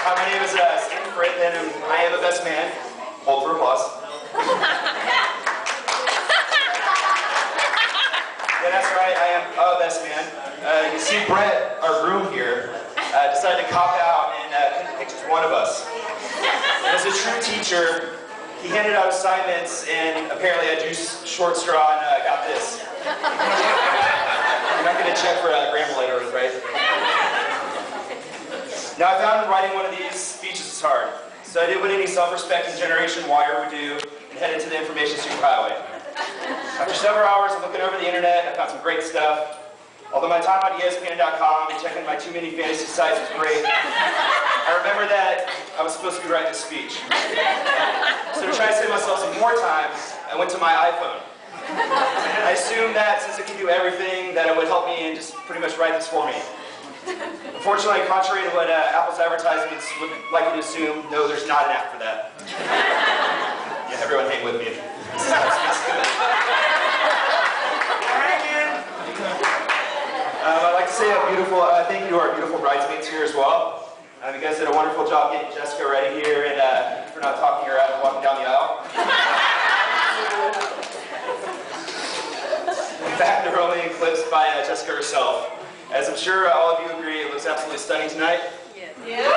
Hi, my name is Steve Frith, and I am a best man. Hold for applause. Yeah, that's right, I am a best man. You see, Brett, our groom here, decided to cop out and couldn't pick just one of us. And as a true teacher, he handed out assignments, and apparently I drew short straw and got this. You're not going to check for grammar later, right? Now, I found writing one of these speeches is hard, so I did what any self-respecting Generation Wire would do and headed to the information superhighway. After several hours of looking over the internet, I found some great stuff. Although my time on ESPN.com and checking my too many fantasy sites was great, I remember that I was supposed to be writing a speech. So to try to save myself some more time, I went to my iPhone. I assumed that since it could do everything, that it would help me and just pretty much write this for me. Unfortunately, contrary to what Apple's advertisements would like you to assume, no, there's not an app for that. Yeah, everyone hang with me. I'd like to say a beautiful thank you to our beautiful bridesmaids here as well. You guys did a wonderful job getting Jessica ready here, and for not talking her out of walking down the aisle. In fact, they're only eclipsed by Jessica herself. As I'm sure all of you agree, it looks absolutely stunning tonight. Yes. Yeah.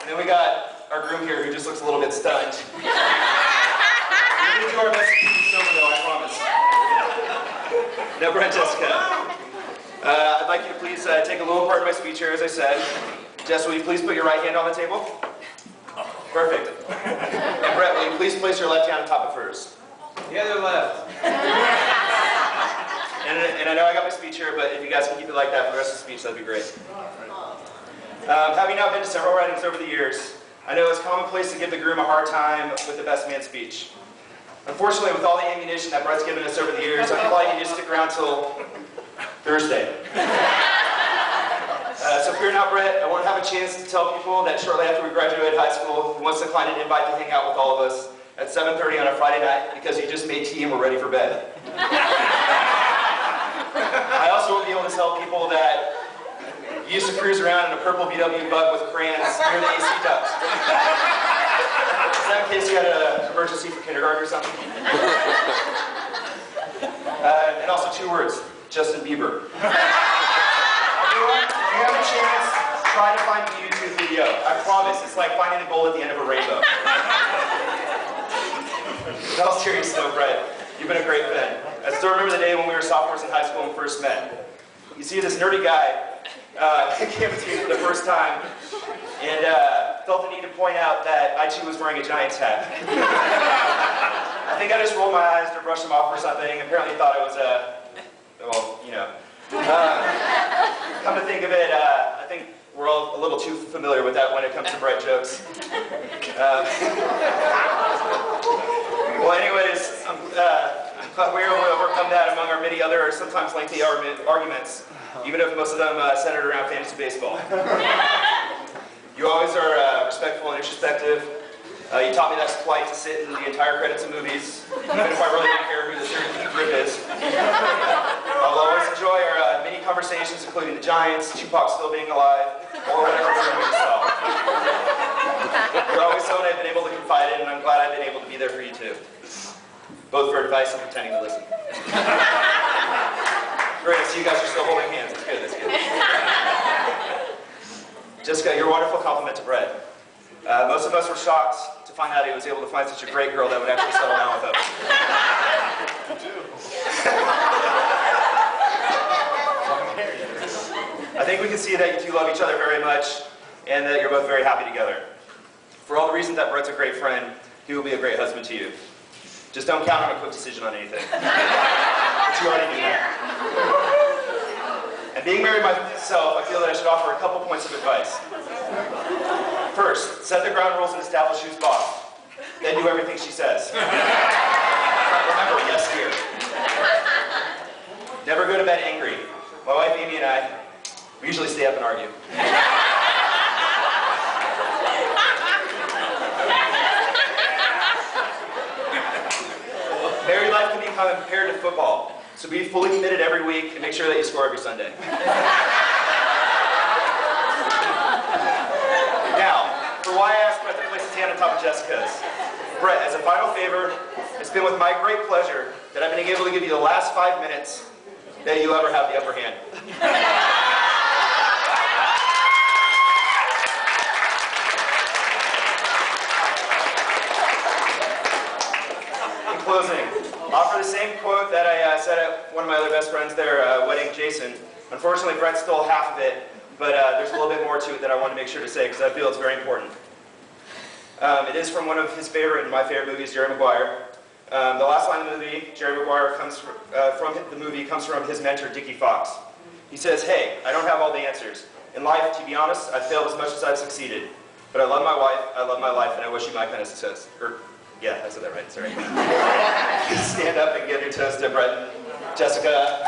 And then we got our groom here who just looks a little bit stunned. We'll do our best to keep it sober though, I promise. Now, Brett, Jessica, I'd like you to please take a little part of my speech here, as I said. Jess, will you please put your right hand on the table? Perfect. And Brett, will you please place your left hand on top of hers? The other left. And I know I got my speech here, but if you guys can keep it like that for the rest of the speech, that'd be great. Having now been to several weddings over the years, I know it's commonplace to give the groom a hard time with the best man speech. Unfortunately, with all the ammunition that Brett's given us over the years, I probably need to stick around till Thursday. So fear not, Brett, I won't have a chance to tell people that shortly after we graduated high school, he wants to decline an invite to hang out with all of us at 7:30 on a Friday night because he just made tea and we're ready for bed. I also won't be able to tell people that he used to cruise around in a purple VW Bug with crayons near the AC ducts. Is that in case you had an emergency for kindergarten or something? And also 2 words, Justin Bieber. Everyone, if you have a chance, try to find the YouTube video. I promise, it's like finding the gold at the end of a rainbow. In all seriousness though, Brett, you've been a great friend. I still remember the day when we were sophomores in high school and first met. You see, this nerdy guy came to me for the first time and felt the need to point out that I too was wearing a Giants hat. I think I just rolled my eyes to brush him off or something. Apparently he thought it was well, you know. Come to think of it, I think we're all a little too familiar with that when it comes to Brett jokes. Well, anyways, I'm glad we were able to overcome that among our many other, sometimes lengthy arguments, even if most of them centered around fantasy baseball. You always are respectful and introspective. You taught me that it's polite to sit in the entire credits of movies, even if I really don't care who the third grip is. I'll always enjoy our many conversations, including the Giants, Tupac still being alive, or whatever we're doing yourself. You're always someone I've been able to confide in, and I'm glad I've been able to be there for you too. Both for advice and pretending to listen. Great, I see you guys are still holding hands. That's good, that's good. Jessica, you're a wonderful compliment to Brett. Most of us were shocked to find out he was able to find such a great girl that would actually settle down with him. You too. I think we can see that you two love each other very much, and that you're both very happy together. For all the reasons that Brett's a great friend, he will be a great husband to you. Just don't count on a quick decision on anything. But you already knew that. And being married myself, I feel that I should offer a couple points of advice. First, set the ground rules and establish who's boss. Then do everything she says. Remember, yes, dear. Never go to bed angry. My wife Amy and I, we usually stay up and argue. Married life can become compared to football. So So be fully committed every week and make sure that you score every Sunday. Now, for why I asked Brett to place his hand on top of Jessica's. Brett, as a final favor, it's been with my great pleasure that I've been able to give you the last 5 minutes that you ever have the upper hand. In closing, offer the same quote that I said at one of my other best friends there, wedding, Jason. Unfortunately, Brett stole half of it, but there's a little bit more to it that I want to make sure to say because I feel it's very important. It is from one of his favorite and my favorite movies, Jerry Maguire. The last line of the movie, Jerry Maguire comes from his mentor, Dickie Fox. He says, "Hey, I don't have all the answers. In life, to be honest, I've failed as much as I've succeeded. But I love my wife, I love my life, and I wish you my kind of success." Yeah, I said that right, sorry. Stand up and give your toast to Brett and Jessica.